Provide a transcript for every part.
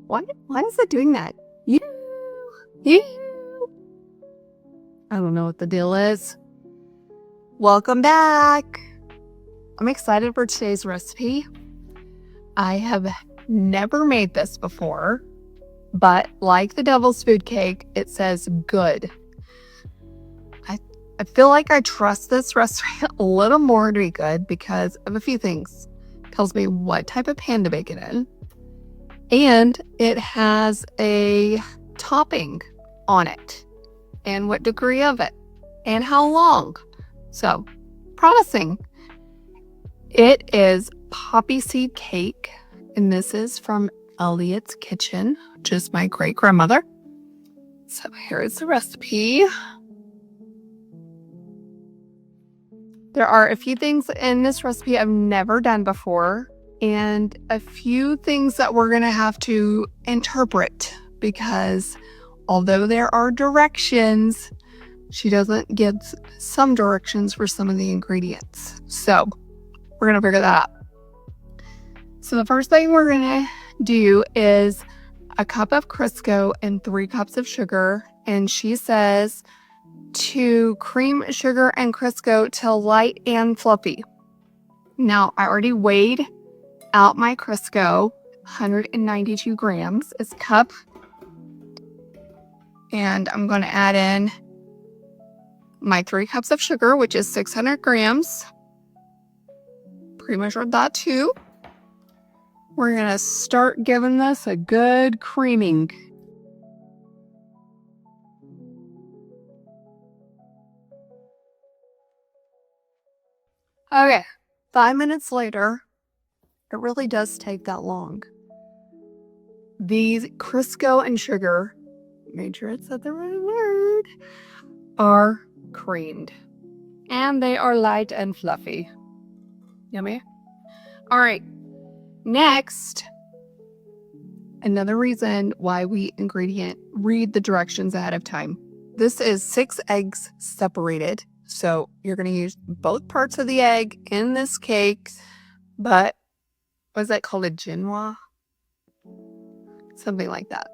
Why is it doing that? You. I don't know what the deal is. Welcome back. I'm excited for today's recipe. I have never made this before, but like the devil's food cake, it says good. I feel like I trust this recipe a little more to be good because of a few things. It tells me what type of pan to bake it in, and it has a topping on it, and what degree of it, and how long. So, promising. It is Poppyseed Cake, and this is from Elliott's Kitchen, which is my great-grandmother. So here is the recipe. There are a few things in this recipe I've never done before, and a few things that we're going to have to interpret because although there are directions, she doesn't give some directions for some of the ingredients. So we're going to figure that out. So the first thing we're going to do is a cup of Crisco and 3 cups of sugar. And she says to cream sugar and Crisco till light and fluffy. Now, I already weighed out my Crisco. 192 grams is a cup. And I'm going to add in my 3 cups of sugar, which is 600 grams. Pre-measured that too. We're going to start giving this a good creaming. Okay, 5 minutes later, it really does take that long. These Crisco and sugar, made sure it said the right word, are creamed. And they are light and fluffy. Yummy. All right. Next, another reason why we read the directions ahead of time. This is 6 eggs separated. So you're going to use both parts of the egg in this cake, but what is that called? A genoise? Something like that.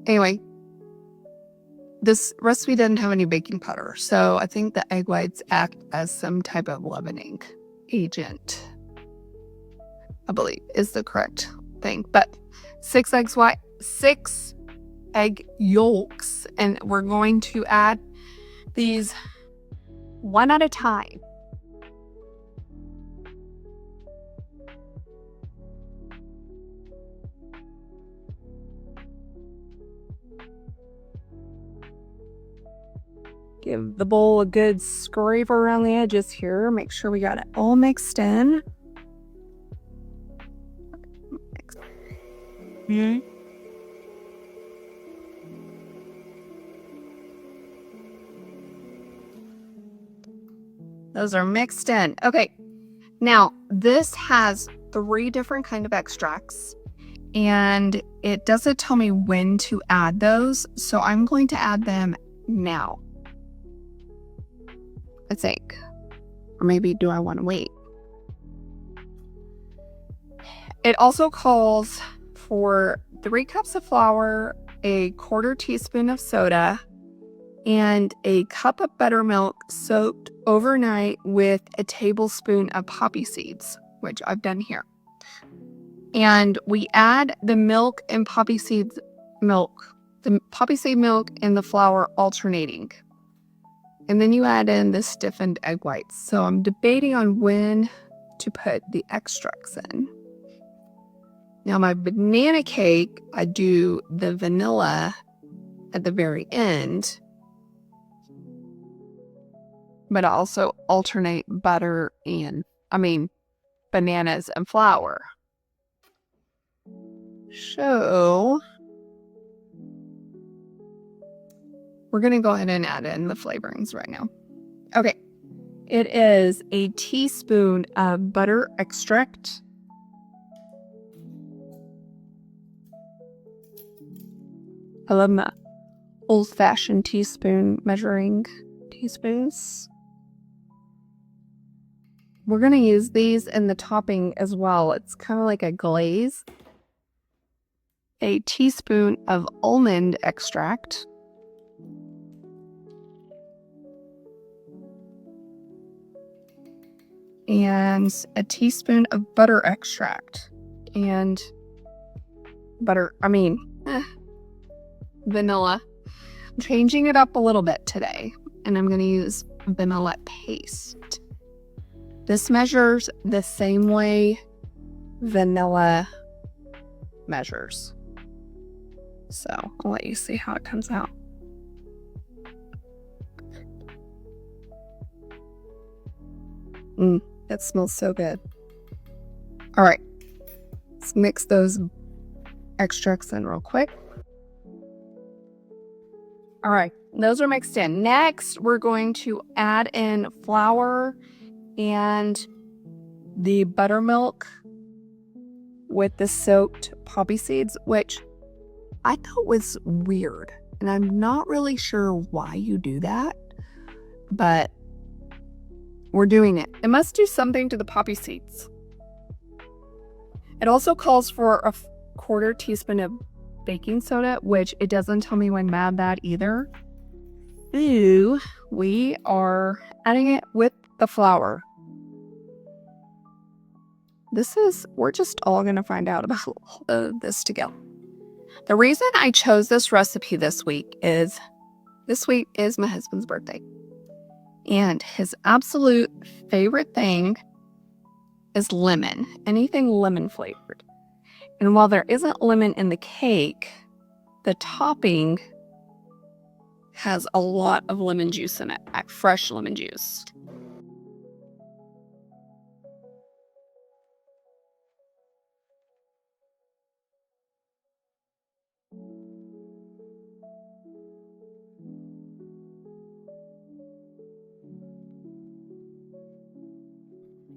Anyway, this recipe doesn't have any baking powder, so I think the egg whites act as some type of leavening agent, I believe is the correct thing. But 6 egg yolks, and we're going to add these one at a time. Give the bowl a good scrape around the edges here. Make sure we got it all mixed in. Those are mixed in. Okay. Now, this has 3 different kind of extracts, and it doesn't tell me when to add those, so I'm going to add them now, I think. Or maybe do I want to wait? It also calls for 3 cups of flour, a 1/4 teaspoon of soda, and a cup of buttermilk soaked overnight with a tablespoon of poppy seeds, which I've done here. And we add the milk and poppy seed milk and the flour alternating. And then you add in the stiffened egg whites. So I'm debating on when to put the extracts in. Now my banana cake, I do the vanilla at the very end, but I also alternate bananas and flour. So we're going to go ahead and add in the flavorings right now. Okay. It is a teaspoon of butter extract. I love my old-fashioned measuring teaspoons. We're going to use these in the topping as well. It's kind of like a glaze. a teaspoon of almond extract, and a teaspoon of butter extract, and vanilla. I'm changing it up a little bit today, and I'm going to use vanilla paste. This measures the same way vanilla measures. So I'll let you see how it comes out. That smells so good. All right, let's mix those extracts in real quick. All right, those are mixed in. Next, we're going to add in flour and the buttermilk with the soaked poppy seeds, which I thought was weird. And I'm not really sure why you do that, but we're doing it. It must do something to the poppy seeds. It also calls for a quarter teaspoon of baking soda, which it doesn't tell me when to add that either. Ooh, we are adding it with the flour. We're just all going to find out about this together. The reason I chose this recipe this week is my husband's birthday. And his absolute favorite thing is lemon, anything lemon flavored. And while there isn't lemon in the cake, the topping has a lot of lemon juice in it, fresh lemon juice.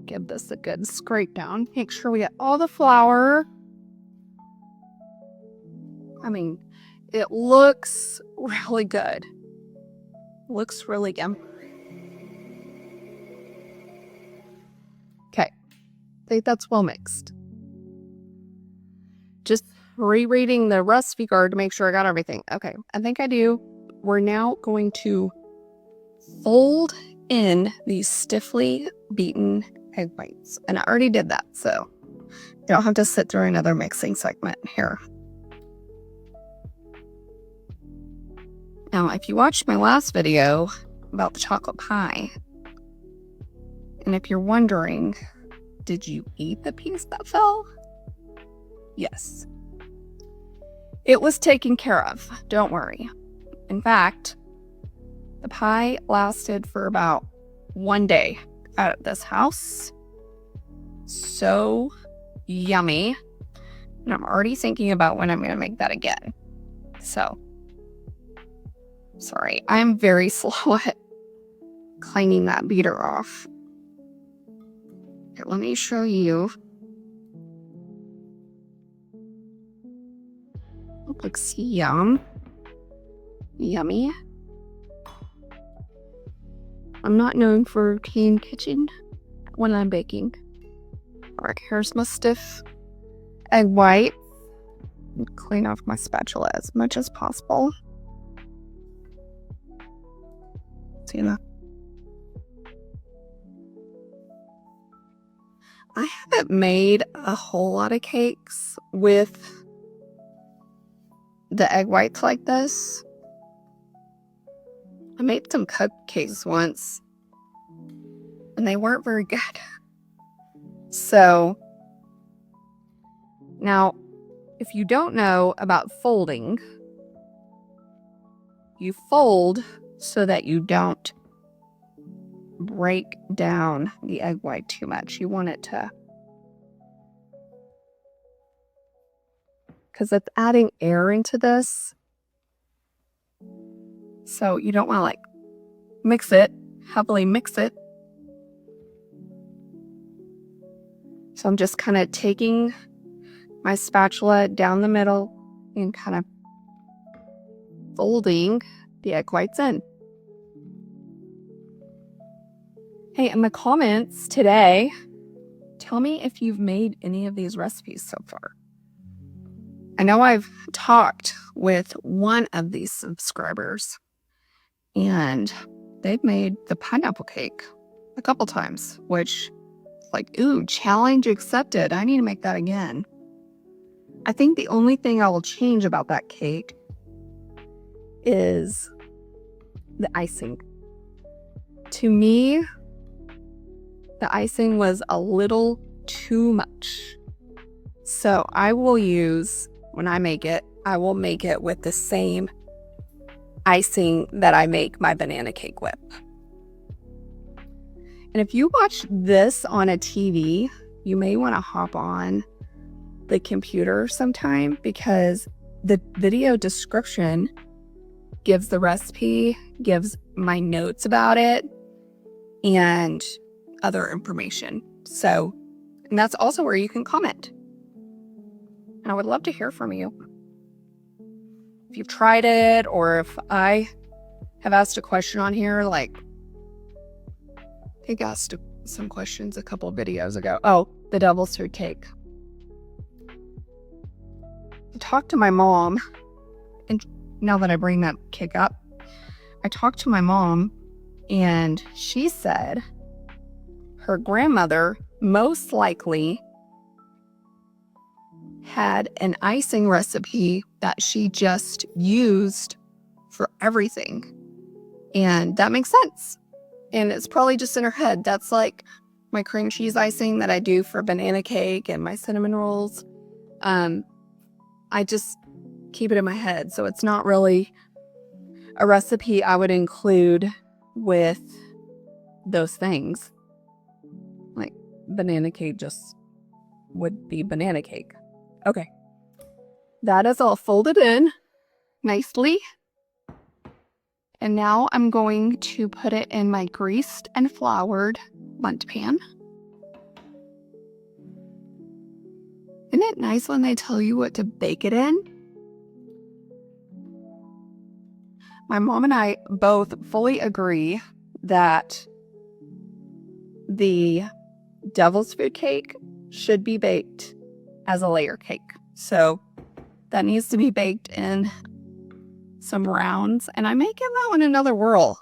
Give this a good scrape down. Make sure we get all the flour. I mean, it looks really good. Looks really good. Okay, I think that's well mixed. Just rereading the recipe card to make sure I got everything. Okay, I think I do. We're now going to fold in these stiffly beaten egg whites. And I already did that, so you don't have to sit through another mixing segment here. Now, if you watched my last video about the chocolate pie, and if you're wondering, did you eat the piece that fell? Yes. It was taken care of, don't worry. In fact, the pie lasted for about 1 day at this house. So yummy. And I'm already thinking about when I'm going to make that again. So, sorry, I'm very slow at cleaning that beater off. Okay, let me show you. Looks yummy. I'm not known for clean kitchen when I'm baking. All right, here's my stiff egg white. Clean off my spatula as much as possible. See that? I haven't made a whole lot of cakes with the egg whites like this. I made some cupcakes once, and they weren't very good. So, now, if you don't know about folding, you fold so that you don't break down the egg white too much. You want it to, because it's adding air into this. So you don't want to heavily mix it. So I'm just kind of taking my spatula down the middle and kind of folding the egg whites in. Hey, in the comments today, tell me if you've made any of these recipes so far. I know I've talked with one of these subscribers, and they've made the pineapple cake a couple times, which, like, ooh, challenge accepted. I need to make that again. I think the only thing I will change about that cake is the icing. To me, the icing was a little too much. So I will use, when I make it, I will make it with the same icing that I make my banana cake with. And if you watch this on a TV, you may want to hop on the computer sometime, because the video description gives the recipe, gives my notes about it, and other information. So, and that's also where you can comment. And I would love to hear from you. If you've tried it, or if I have asked a question on here, like I think I asked some questions a couple of videos ago. Oh, the devil's food cake. I talked to my mom, and now that I bring that cake up, I talked to my mom, and she said her grandmother most likely had an icing recipe that she just used for everything. And that makes sense. And it's probably just in her head. That's like my cream cheese icing that I do for banana cake and my cinnamon rolls. I just keep it in my head. So it's not really a recipe I would include with those things. Like banana cake just would be banana cake. Okay. That is all folded in nicely. And now I'm going to put it in my greased and floured bundt pan. Isn't it nice when they tell you what to bake it in? My mom and I both fully agree that the devil's food cake should be baked as a layer cake. So that needs to be baked in some rounds, and I may give that one another whirl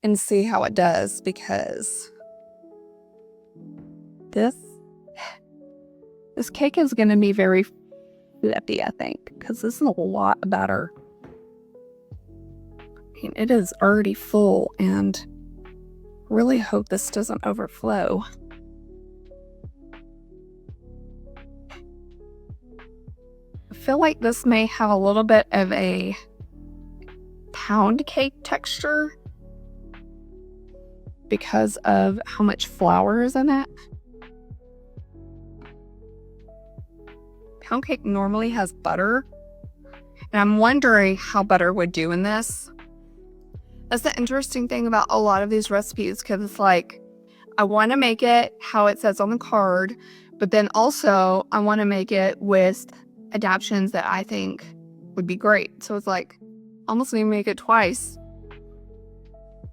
and see how it does, because this cake is going to be very flippy, I think, because this is a lot of batter. I mean, it is already full, and really hope this doesn't overflow. I feel like this may have a little bit of a pound cake texture because of how much flour is in it. Pound cake normally has butter, and I'm wondering how butter would do in this. That's the interesting thing about a lot of these recipes, because it's like, I want to make it how it says on the card, but then also I want to make it with adaptions that I think would be great. So it's like, almost need to make it twice.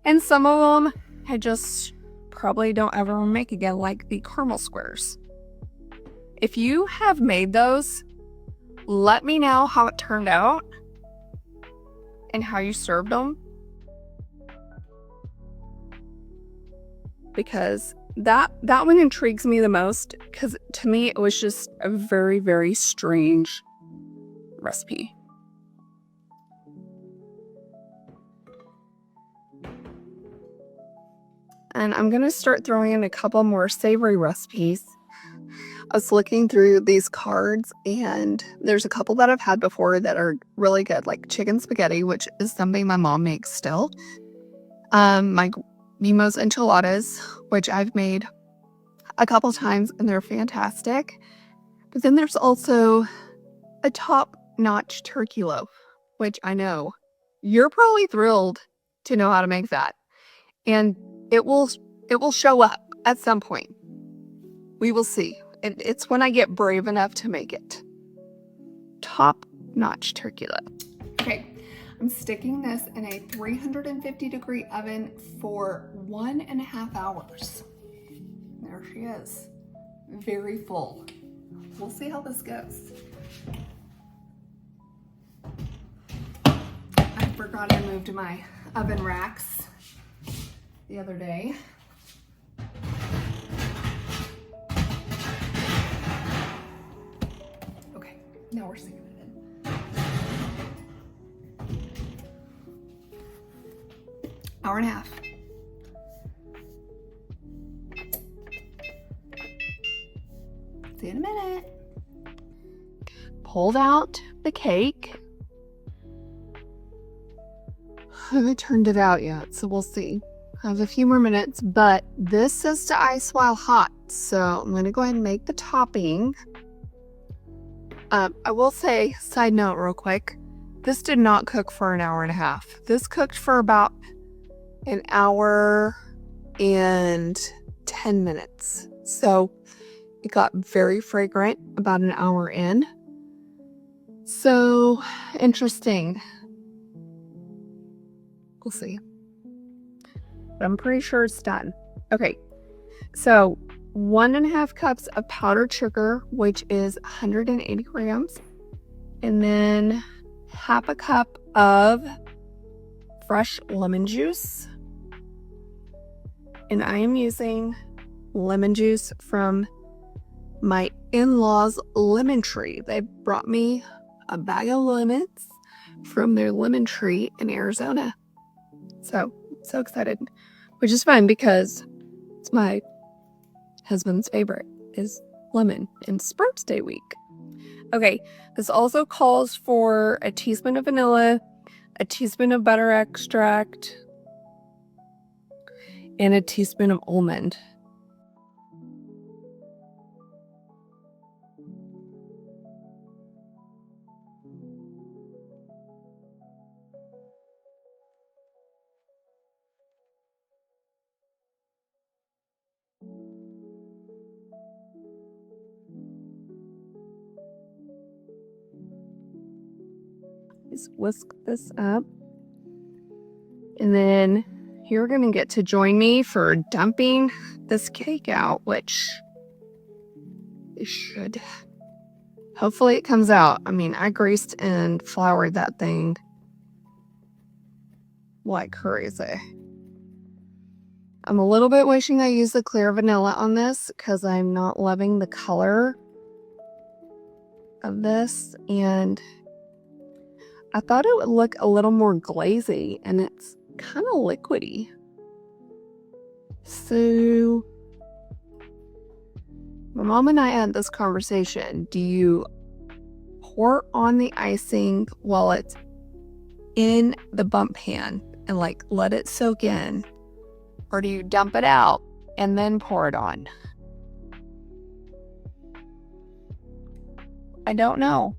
And some of them I just probably don't ever make again, like the caramel squares. If you have made those, let me know how it turned out and how you served them. Because that one intrigues me the most, because to me it was just a very, very strange recipe. And I'm going to start throwing in a couple more savory recipes. I was looking through these cards, and there's a couple that I've had before that are really good, like chicken spaghetti, which is something my mom makes still. My Mimo's enchiladas, which I've made a couple times, and they're fantastic. But then there's also a top-notch turkey loaf, which I know you're probably thrilled to know how to make that. And it will show up at some point. We will see. It's when I get brave enough to make it. Top-notch turkey loaf. Okay, I'm sticking this in a 350-degree oven for 1.5 hours. There she is. Very full. We'll see how this goes. I forgot I moved my oven racks the other day. Okay, now we're sticking it in. Hour and a half. See you in a minute. Pulled out the cake. I haven't turned it out yet, so we'll see. I have a few more minutes, but this says to ice while hot, so I'm gonna go ahead and make the topping. I will say, side note real quick, this did not cook for an hour and a half. This cooked for about an hour and 10 minutes. So it got very fragrant about an hour in. So interesting. We'll see. But I'm pretty sure it's done. Okay, so 1.5 cups of powdered sugar, which is 180 grams. And then 1/2 cup of fresh lemon juice. And I am using lemon juice from my in-laws' lemon tree. They brought me a bag of lemons from their lemon tree in Arizona. So excited, which is fun because it's my husband's favorite is lemon in it's birthday week. Okay, this also calls for a teaspoon of vanilla, a teaspoon of butter extract, and a teaspoon of almond. Just whisk this up. And then you're going to get to join me for dumping this cake out, which it should. Hopefully it comes out. I mean, I greased and floured that thing like crazy. I'm a little bit wishing I used the clear vanilla on this because I'm not loving the color of this. And I thought it would look a little more glazy, and it's kind of liquidy. So my mom and I had this conversation. Do you pour on the icing while it's in the bump pan and like let it soak in? Or do you dump it out and then pour it on? I don't know.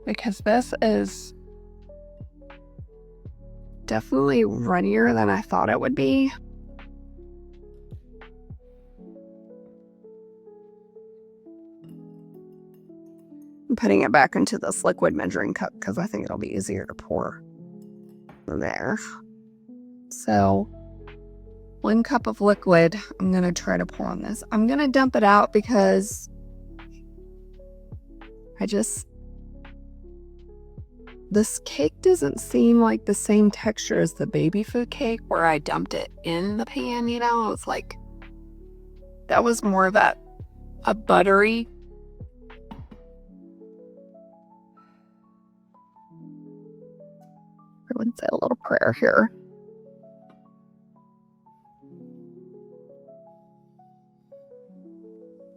Because this is definitely runnier than I thought it would be. I'm putting it back into this liquid measuring cup because I think it'll be easier to pour there. So 1 cup of liquid I'm going to try to pour on this. I'm going to dump it out because this cake doesn't seem like the same texture as the baby food cake where I dumped it in the pan, you know? It's like, that was more of a buttery. I would say a little prayer here.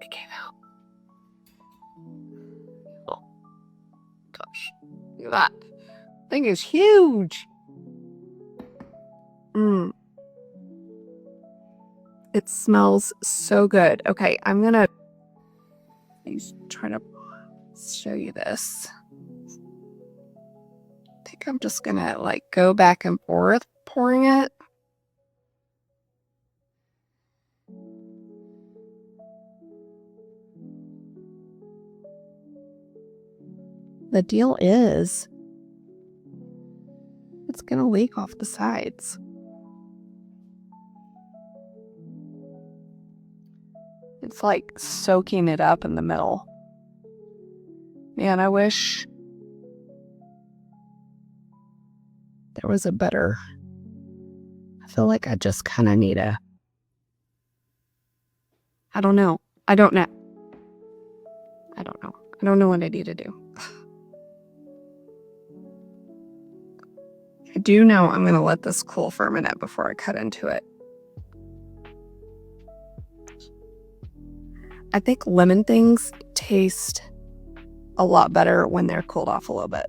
It came out. Oh, gosh. Look at that. Thing is huge. It smells so good. Okay, I'm gonna try to show you this. I think I'm just gonna like go back and forth pouring it. The deal is it's gonna leak off the sides. It's like soaking it up in the middle. Man, I wish there was a better. I feel like I just kind of need a. I don't know. I don't know what I need to do. I do know I'm going to let this cool for a minute before I cut into it. I think lemon things taste a lot better when they're cooled off a little bit.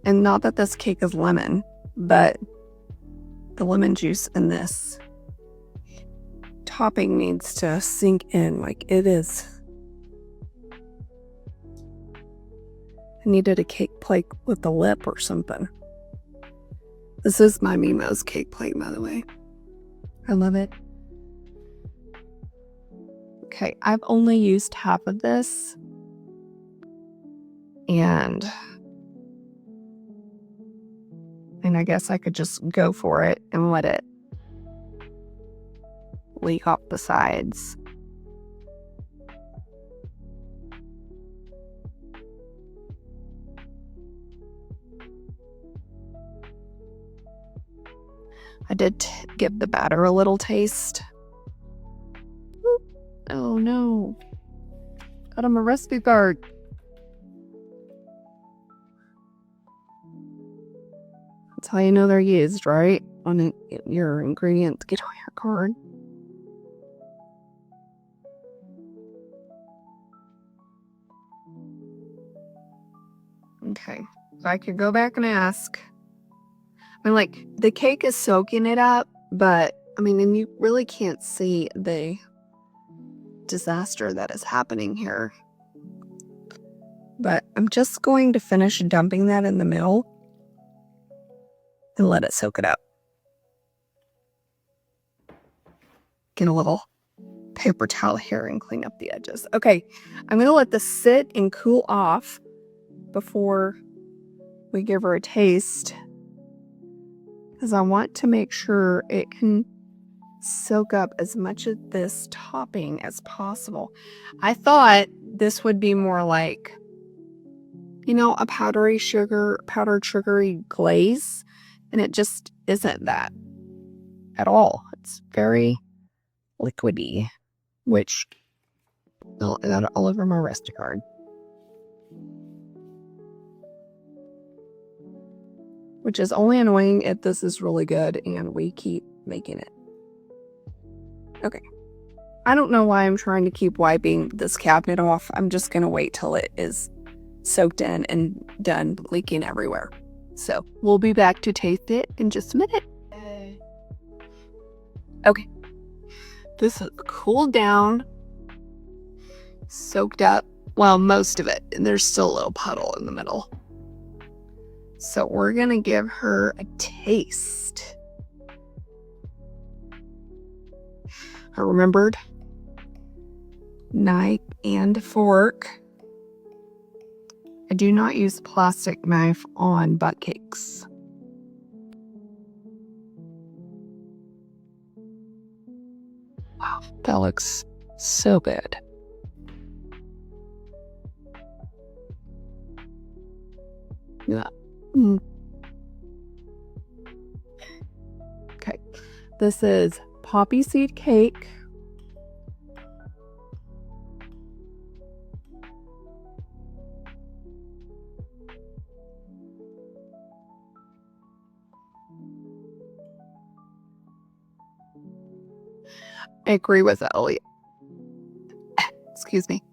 And not that this cake is lemon, but the lemon juice in this topping needs to sink in like it is. I needed a cake plate with a lip or something. This is my Mimo's cake plate, by the way. I love it. Okay, I've only used half of this. And I guess I could just go for it and let it leak off the sides. I did give the batter a little taste. Oh no. Got him a recipe card. That's how you know they're used, right? On your ingredients get on your card. Okay, so I could go back and ask. I mean, like, the cake is soaking it up, but, I mean, and you really can't see the disaster that is happening here. But I'm just going to finish dumping that in the middle and let it soak it up. Get a little paper towel here and clean up the edges. Okay, I'm going to let this sit and cool off before we give her a taste, because I want to make sure it can soak up as much of this topping as possible. I thought this would be more like, you know, a powdered sugary glaze, and it just isn't that at all. It's very liquidy, which all over my recipe card. Which is only annoying if this is really good and we keep making it. Okay. I don't know why I'm trying to keep wiping this cabinet off. I'm just going to wait till it is soaked in and done leaking everywhere. So we'll be back to taste it in just a minute. Okay. This has cooled down, soaked up. Well, most of it. And there's still a little puddle in the middle. So we're going to give her a taste. I remembered knife and fork. I do not use plastic knife on butt cakes. Wow, that looks so good. Yeah. Okay, this is Poppyseed Cake. I agree with Elliott. Excuse me.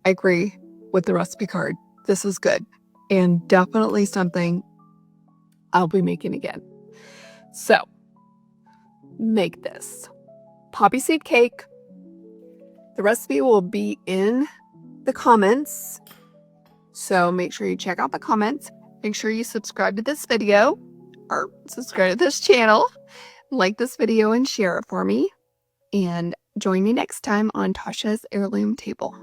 I agree with the recipe card. This is good and definitely something I'll be making again. So, make this Poppyseed Cake. The recipe will be in the comments. So make sure you check out the comments. Make sure you subscribe to this video or subscribe to this channel. Like this video and share it for me. And join me next time on Tasha's Heirloom Table.